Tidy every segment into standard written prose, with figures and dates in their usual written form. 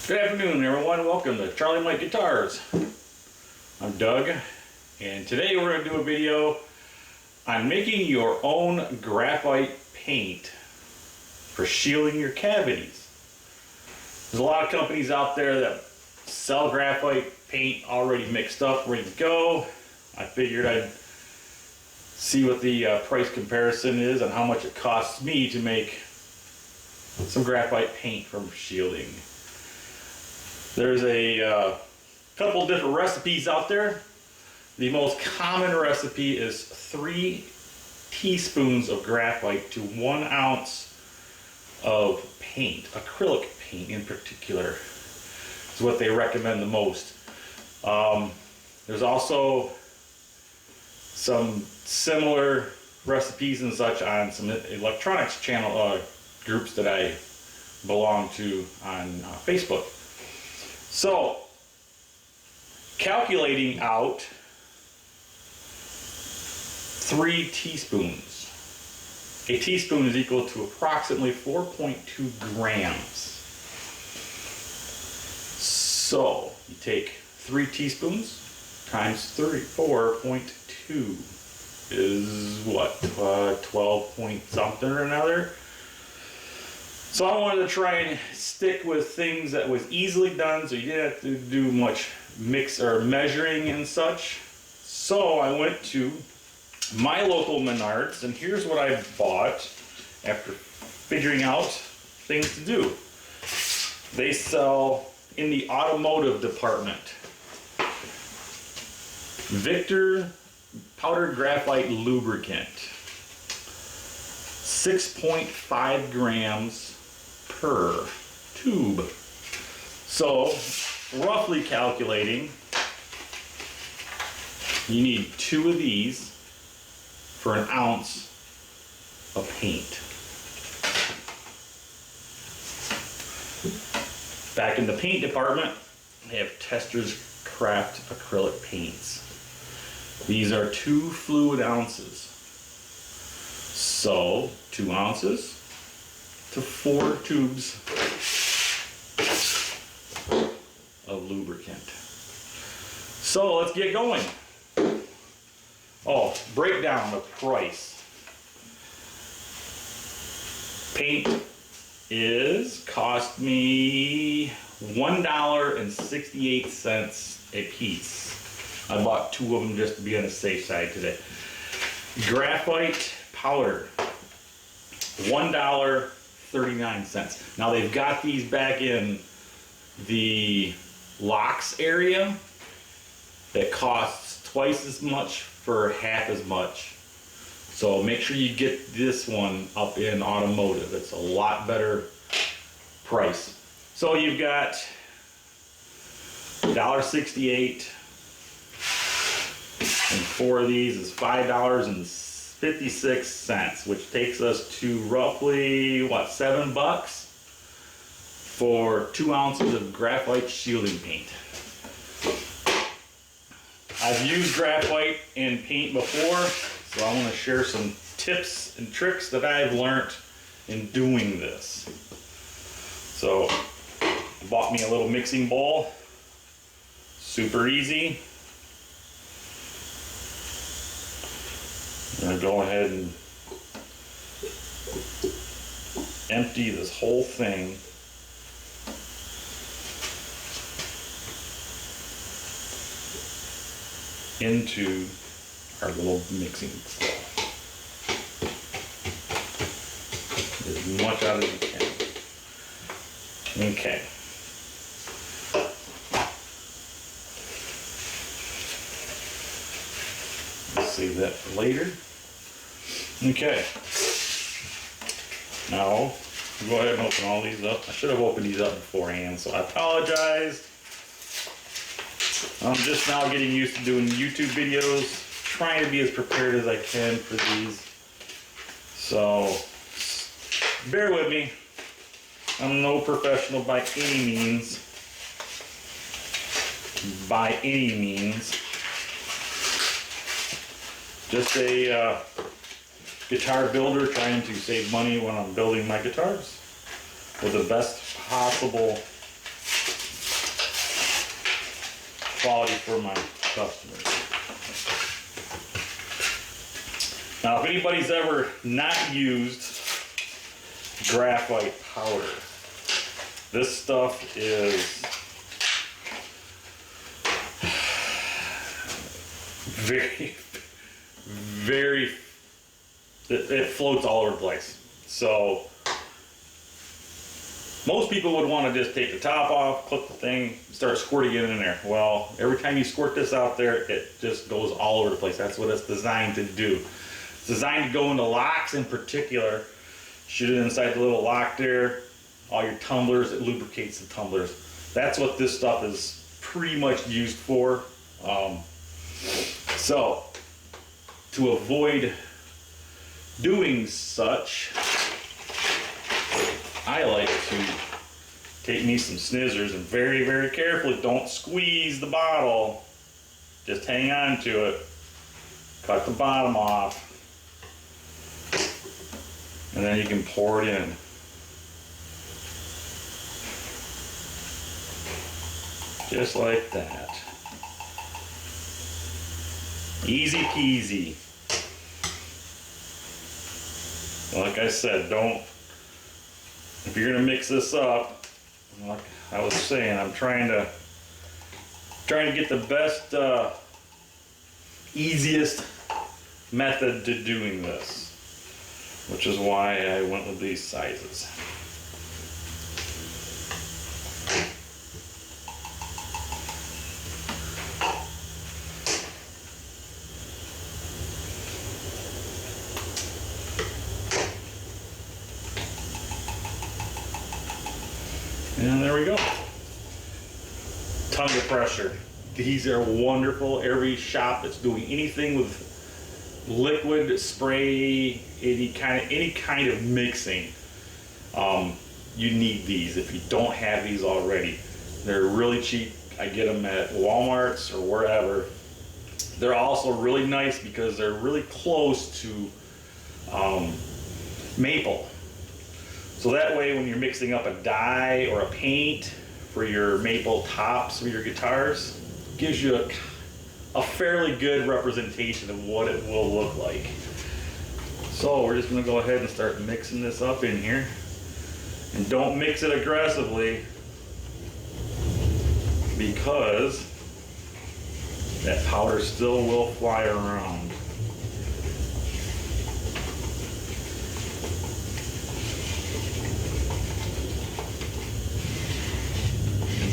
Good afternoon, everyone. Welcome to Charlie Mike Guitars. I'm Doug, and today we're going to do a video on making your own graphite paint for shielding your cavities. There's a lot of companies out there that sell graphite paint already mixed up, ready to go. I figured I'd see what the price comparison is and how much it costs me to make some graphite paint from shielding. There's a couple different recipes out there. The most common recipe is 3 teaspoons of graphite to 1 ounce of paint, acrylic paint in particular. Is what they recommend the most. There's also some similar recipes and such on some electronics channel groups that I belong to on Facebook. So, calculating out 3 teaspoons. A teaspoon is equal to approximately 4.2 grams. So, you take 3 teaspoons times 4.2 is what? 12 point something or another. So I wanted to try and stick with things that was easily done, so you didn't have to do much mix or measuring and such. So I went to my local Menards, and here's what I bought after figuring out things to do. They sell in the automotive department Victor powdered graphite lubricant, 6.5 grams per tube. So, roughly calculating, you need 2 of these for 1 ounce of paint. Back in the paint department, they have Tester's Craft acrylic paints. These are 2 fluid ounces. So, 2 ounces to 4 tubes of lubricant. So let's get going. Oh, breakdown the price. Paint cost me $1.68 a piece. I bought 2 of them just to be on the safe side today. Graphite powder, $1.39. Now they've got these back in the locks area that costs twice as much for half as much. So make sure you get this one up in automotive. It's a lot better price. So you've got $1.68, and 4 of these is $5.56, which takes us to roughly, what, $7 for 2 ounces of graphite shielding paint. I've used graphite in paint before, so I want to share some tips and tricks that I've learned in doing this. So, I bought me a little mixing bowl, super easy. I'm going to go ahead and empty this whole thing into our little mixing bowl. Get as much out as you can. Okay. Let's save that for later. Okay. Now, go ahead and open all these up. I should have opened these up beforehand, so I apologize. I'm just now getting used to doing YouTube videos, trying to be as prepared as I can for these. So, bear with me. I'm no professional by any means. By any means. Just a guitar builder trying to save money when I'm building my guitars with the best possible quality for my customers. Now, if anybody's ever not used graphite powder, this stuff is very, it floats all over the place. So most people would want to just take the top off, clip the thing, start squirting it in there. Well, every time you squirt this out there, it just goes all over the place. That's what it's designed to do. It's designed to go into locks in particular. Shoot it inside the little lock there. All your tumblers, it lubricates the tumblers. That's what this stuff is pretty much used for. So, to avoid doing such, I like to take me some scissors and very, very carefully, don't squeeze the bottle, just hang on to it, cut the bottom off, and then you can pour it in. Just like that. Easy peasy. Like I said, if you're gonna mix this up, like I was saying, I'm trying to get the best, easiest method to doing this, which is why I went with these sizes. And there we go. Tons of pressure. These are wonderful. Every shop that's doing anything with liquid, spray, any kind of mixing, you need these if you don't have these already. They're really cheap. I get them at Walmart's or wherever. They're also really nice because they're really close to maple. So that way when you're mixing up a dye or a paint for your maple tops for your guitars, it gives you a fairly good representation of what it will look like. So we're just going to go ahead and start mixing this up in here. And don't mix it aggressively because that powder still will fly around.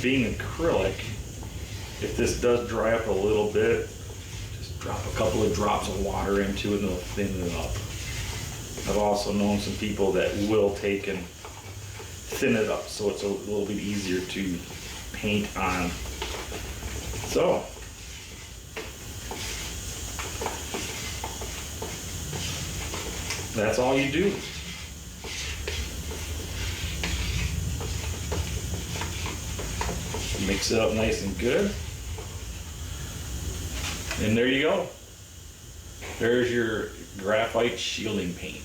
Being acrylic, if this does dry up a little bit, just drop a couple of drops of water into it and it'll thin it up. I've also known some people that will take and thin it up so it's a little bit easier to paint on. So, that's all you do. Mix it up nice and good. And there you go. There's your graphite shielding paint.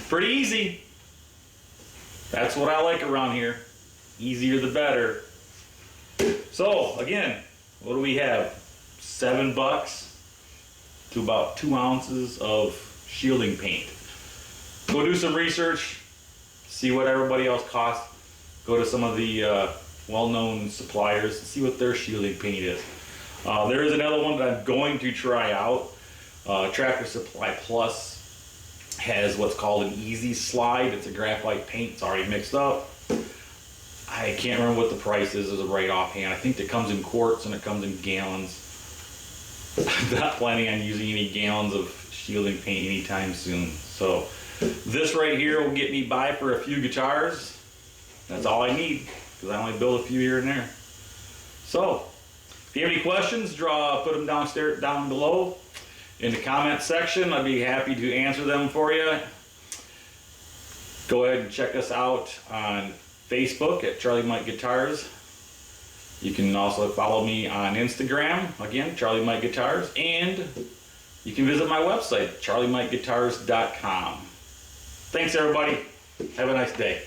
Pretty easy. That's what I like around here. Easier the better. So again, what do we have? $7 to about 2 ounces of shielding paint. Go do some research, see what everybody else costs. Go to some of the well-known suppliers, see what their shielding paint is. There is another one that I'm going to try out. Tractor Supply Plus has what's called an Easy Slide. It's a graphite paint. It's already mixed up. I can't remember what the price is right offhand. I think it comes in quarts and it comes in gallons. I'm not planning on using any gallons of shielding paint anytime soon. So this right here will get me by for a few guitars. That's all I need because I only build a few here and there. So if you have any questions, put them down below in the comment section. I'd be happy to answer them for you. Go ahead and check us out on Facebook at Charlie Mike Guitars. You can also follow me on Instagram, again, Charlie Mike Guitars, and you can visit my website, charliemikeguitars.com. Thanks everybody. Have a nice day.